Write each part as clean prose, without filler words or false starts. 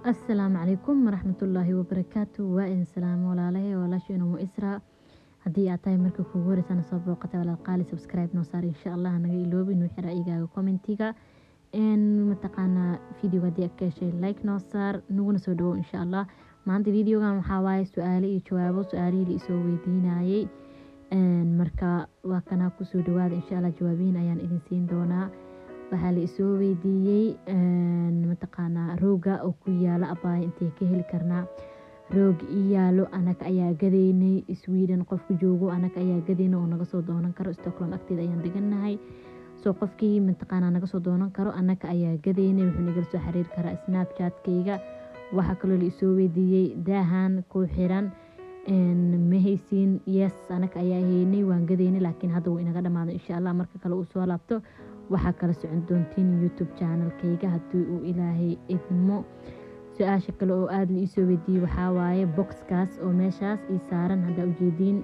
السلام عليكم ورحمة الله وبركاته وإن سلام ولا له ولا شيء نمو إسراء هدي أعطي مركو كوغوري سنة صبوقة ولا القالي سبسكرايب نوصار إن شاء الله نغي إلوبي نوحي رأيقا وكومنتيقا إن متقانا فيديو قدي أكاشي لايك نوصار نوغن سودو إن شاء الله ما عندي فيديو قام محاواي سؤالي إيجوابو سؤالي لإسوي دينايي إن مركا واكنا كسودواد إن شاء الله جوابين أيان إذن سين دونا waxaa la isoo weydiiyey mataqaanaa rooga oo ku yaala abaay intee ka heli karnaa roog iyaalo anaga ayaa gadaynay Sweden qofku joogo anaga ayaa gadaynay oo naga soo doonan karo Stockholm agteeda ayaan deganahay soo qofkii mataqaanaa naga soo doonan karo anaga ayaa gadaynay wuxuu naga soo xiriir karaa Snapchat-kayga waxa kale la isoo weydiiyey daahan ku xiran ma haysiin yes anaga ayaa haynay waan gadaynay laakiin hadda wuu inaga dhamaado insha Allah marka kale uu soo laabto waxaa kala socon doontiin YouTube channel-kayga haddii uu ilaahay idmo su-aasha kale oo aad la isoo weydiiyey waxaa waaye boxkaas oo meeshaas ii saaran haddaa ujeediin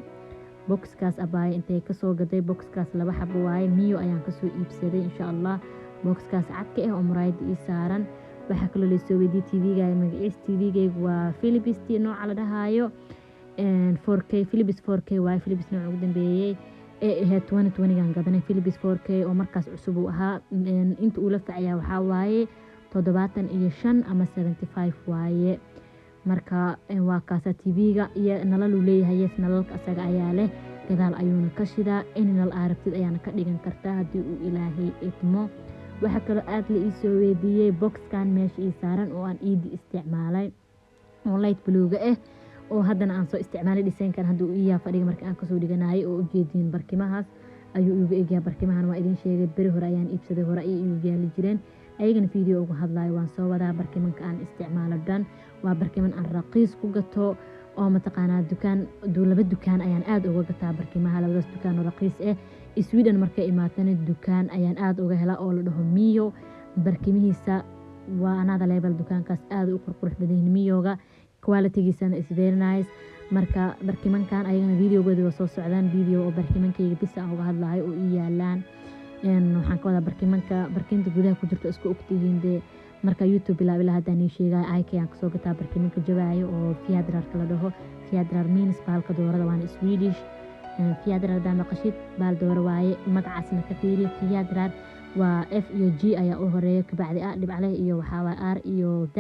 boxkaas abaaya intay kasoo gaday boxkaas 2 xabo waaye miyo ayaan kasoo iibsaday insha Allah boxkaas cadka ah oo muraayada ii saaran waxaa kaloo la isoo weydiiyey TV-ga magaciisa TV-gaygu waa Philips nooca la dhahaayo 4K Philips 4K waaye Philips nooca ugu dambeeyay ee 2020 gadanay Philips 4K oo markaas cusub uu ahaa inta uu la facayaa waxaa waaye 75 ama 75 waaye marka waa kaasa TV-ga iyo nalal uu leeyahay yes nalalka asaga ayaa leh gadaal ayuuna ka shidaa in nal aragtid ayaana ka dhigan kartaa haddii uu ilaahay idmo waxa kale aad la isoo weydiiyey boxkan meesha ii saaran oo aan iidi isticmaalay oo light blue ah oo haddana aan soo isticmaalay design-kan hadda uu iyaa fadhiga marka aan kasoo dhiganaayay oo ujeediin barkimahaas ayuu igu egyaa barkimahan waa idin sheegay beri hore ayaan iibsaday hore ay igu yaali jireen ayagana video ugu hadlaayo waan soo wadaa barkimanka aan isticmaalo dhan waa barkiman aan raqiis ku gato oo mataqaanaa laba dukaan ayaan aad uga gataa barkimaha labadaas dukaan oo raqiis ah Sweden markay imaatana dukaan ayaan aad uga helaa oo la dhaho Mio barkimihiisa waa another level dukaankaas aad u qurux badan Mioga quality-giisana is very nice marka barkimankan ayagana video-gooda soo socdaan video oo barkimankayga bis aan uga hadlaayo oo ii yaalaan waxaan ka wadaa barkinta gudaha ku jirto isku ogtihiin dee marka YouTube ilaa haddaan ii sheegay ayaan kasoo gataa barkimanka jabaayo oo Fjädrar la dhaho Fjädrar means baalka doorada waana Swedish Fjädrar haddaan maqashid baal dooro waaye magacaasna ka fiiriyo Fjädrar waa F iyo G ayaa u horeeya kabacdi A dhibcale iyo waxaa waaye R iyo D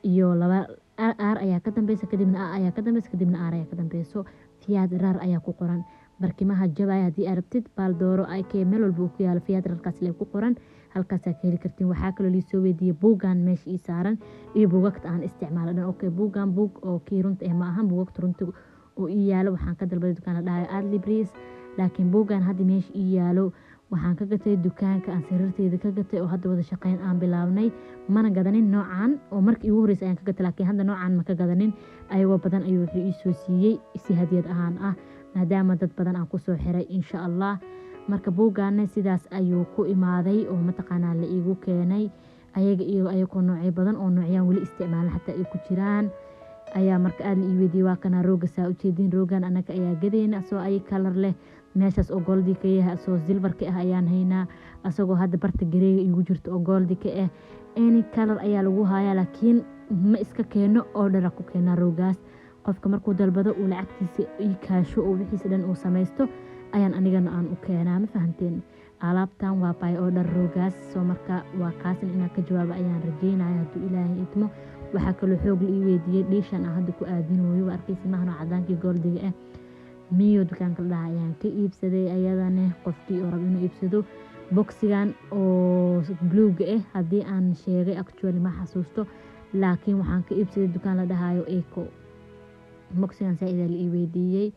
iyo laba R ayaa ka dambaysa kadibna A ayaa ka dambaysa kadibna R ayaa ka dambayso Fjädrar ayaa ku qoran barkimaha jabaya haddii aad rabtid baal dooro meel walba ku yaalo Fjädrarkaas lee ku qoran halkaas aad ka heli kartiin waxaa kaloo liisoo weydiiyey buugan meesha ii saaran iyo buugagta aan isticmaalo dhan okay buugan buug oo kii runta ma ahan buugagta runta oo ii yaalo waxaan ka dalbaday dukaan la dhahayo Adlibris laakiin buugan hadda meesha ii yaalo waxaan ka gatay dukaanka aan sariirteeda ka gatay oo hadda wada shaqeyn aan bilaabnay mana gadanin noocan oo markii ugu horeysay ayaan ka gatay laakiin hadda noocan ma ka gadanin ayagoo badan ayuu wuxuu ii soo siiyey si hadiyad ahaan ah maadaama dad badan aan kusoo xiray insha Allah marka buugaana sidaas ayuu ku imaaday oo mataqaanaa la iigu keenay ayagoo noocyo badan oo noocyaan weli isticmaalan xataa ay ku jiraan ayaa marka aad la ii weydiiyey waa kana rooga saa ujeediin roogan anaga ayaa gadayna asoo ay kalar leh meeshaas oo goldi ka yahay asoo silver ka ah ayaan haynaa asagoo hadda barta gareega igu jirto oo goldi ka ah any color ayaa lagu hayaa laakiin ma iska keeno order ku keenaa roogaas qofka markuu dalbado uu lacagtiisa ii kaasho oo wixiisa dhan uu samaysto ayaan anigana aan u keenaa ma fahanteen alaabtan waa by order roogaas soo marka waa kaasan inaan ka jawaabo ayaan rajeynaya hadduu ilaahay idmo waxaa kaloo xoog la ii weydiiyey dhiishan aan hadda ku aadinooyo waa arkaysi mahano cadaankii goldiga ah Mio dukaanka la dhaha ayaan ka iibsaday ayadana qofkii oo rabo inuu iibsado boxigan oo bluega ah haddii aan sheegay actually ma xasuusto laakiin waxaan ka iibsaday dukaan la dhahayo Eco boxigan saaida la ii weydiiyey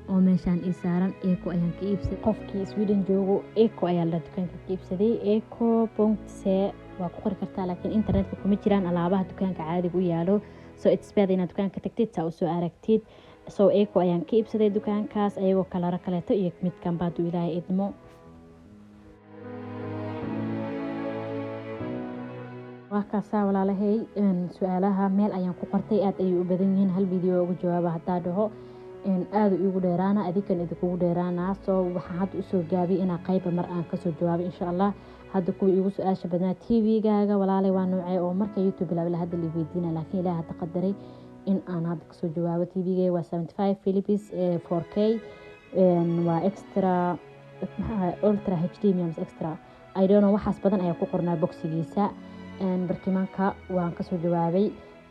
oo meeshaan ii saaran Eco ayaan ka iibsaday qofkii Sweden joogo Eco ayaa la dukaanka ka iibsaday eco.se waa ku qori kartaa laakiin internetka kuma jiraan alaabaha dukaanka caadiga u yaalo so it's better inaad dukaanka tagtid saa u soo aragtid so Eco ayaan ka iibsaday dukaankaas ayagoo kalaro kaleeto iyo midkan baad u ilaahay idmo waa kaasaa walaalahay su-aalaha meel ayaan ku qortay aad ayay u badan yihiin hal video ugu jawaaba haddaa dhaho aad igu dheeraana adikan idinkugu dheeraana soo waxaan hadda usoo gaabiyay inaa qayba mar aan kasoo jawaabo insha Allah hadda kuwa igu su'aasha badnaa TV-gaaga walaalay waa noocee oo marka YouTube bilaabay hadda la weydiinaa laakiin ilaaha taqadaray in aan hadda kasoo jawaabo. TV-ga waa 75 Philips 4K waa extra ultra HD miams extra I don't know waxaas badan ayaa ku qornaa boxigiisa. barkimanka waan kasoo jawaabay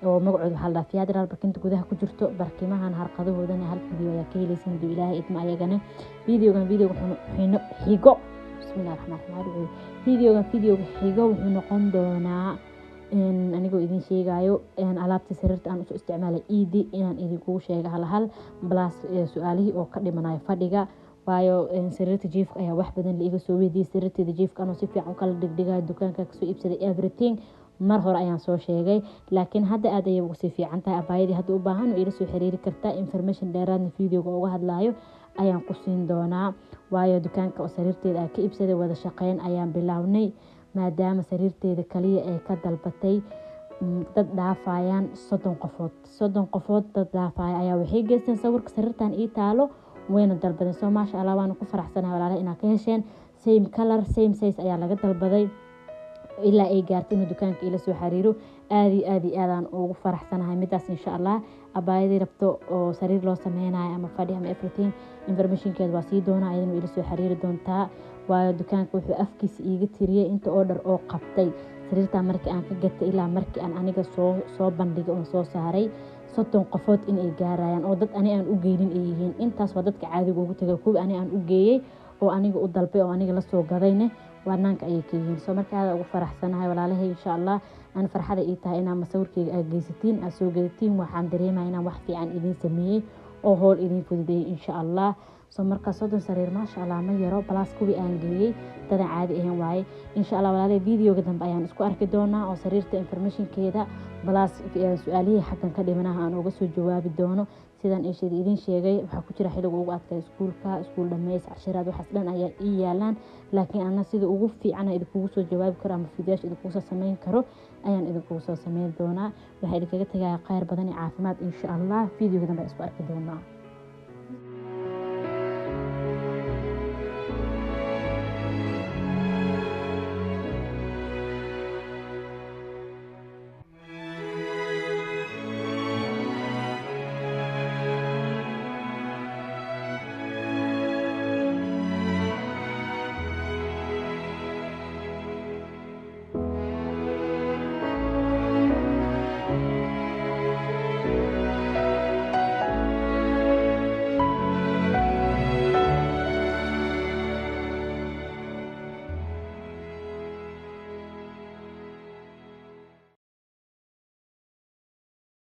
oo magacooda waxaa la fiyaadiraal barkinta gudaha ku jirto. barkimahan harqadahoodana hal video ayaa ka helaysan haduu ilaahay idma ayagana videogan xigo bismillaahir rahmaanir rahiim videoga xigo wuxuu noqon doonaa anigoo idin sheegayo alaabta sariirta aan usoo isticmaalay inaan idinkugu sheega hal plus su'aalihii oo ka dhimanayo fadhiga waayo sariirta jiifka ayaa wax badan la iga soo weydiiyay. sariirteeda jiifka anoo si fiican u kala dhigdhigaa dukaanka kasoo iibsaday everything mar hore ayaan soo sheegay laakiin hadda aad ayay ugu sii fiican tahay. abaayadii hadda u baahan oo ila soo xiriiri kartaa information dheeraadna videoga uga hadlaayo ayaan ku siin doonaa waayo dukaanka oo sariirteeda aan ka iibsaday wada shaqeyn ayaan bilownay maadaama sariirteeda kaliya ay ka dalbatay dad dhaafayaan 30 qofood dad dhaafaya ayaa waxay geysteen sawirka sariirtan ii taalo wayna dalbadeen. soo maasha Allah waan ku faraxsanahay walaalahay inaad ka hesheen same color same size ayaa laga dalbaday ilaa ay gaartay inuu dukaanka ila soo xiriiro. aad aan ugu faraxsanahay midaas insha Allah. abaayadii rabto oo sariir loo sameynayo ama fadhi ama everything informationkeeda waa sii doonaa ayadana ila soo xiriiri doontaa waayo dukaanka wuxuu afkiisa iiga tiriyay inta order oo qabtay sariirta markii aan ka gatay ilaa markii aan aniga soo bandhigay oo soo saaray 30 qofood in ay gaarayaan oo dad ani aan u geeynin ay yihiin. intaas waa dadka caadiga ugu tagay kuwa ani aan u geeyay oo aniga u dalbay oo aniga la soo gadayna waanaanka ayay ka yihiin. soo markaa aad ugu faraxsanahay walaalahay insha Allah aan farxada ii tahay inaan masawirkeyga aad geysatiin aad soo gadatiin waxaan dareemayaa inaan wax fiican idin sameeyay oo hool idin fududeeyay insha Allah. soo markaa 30 sariir maasha Allah ma yaro plus kuwii aan geeyay dadan caadi ahaan waaye insha Allah walaalahay videoga dambe ayaan isku arki doonaa oo sariirta informationkeeda plus su'aalihii xaqan ka dhimanaha aan uga soo jawaabi doono. sidaan idin sheegay waxa ku jira xiliga ugu adkay iskuul dhameys cashiraad waxaas dhan ayaa ii yaalaan laakiin ana sida ugu fiican ay idinku soo jawaabi karo ama fiidiyaasha idinku soo sameyn karo ayaan idinku soo sameyn doonaa. waxay idinkaga tagay khayr badan iyo caafimaad insha Allah. videoga dambe isku arki doonaa.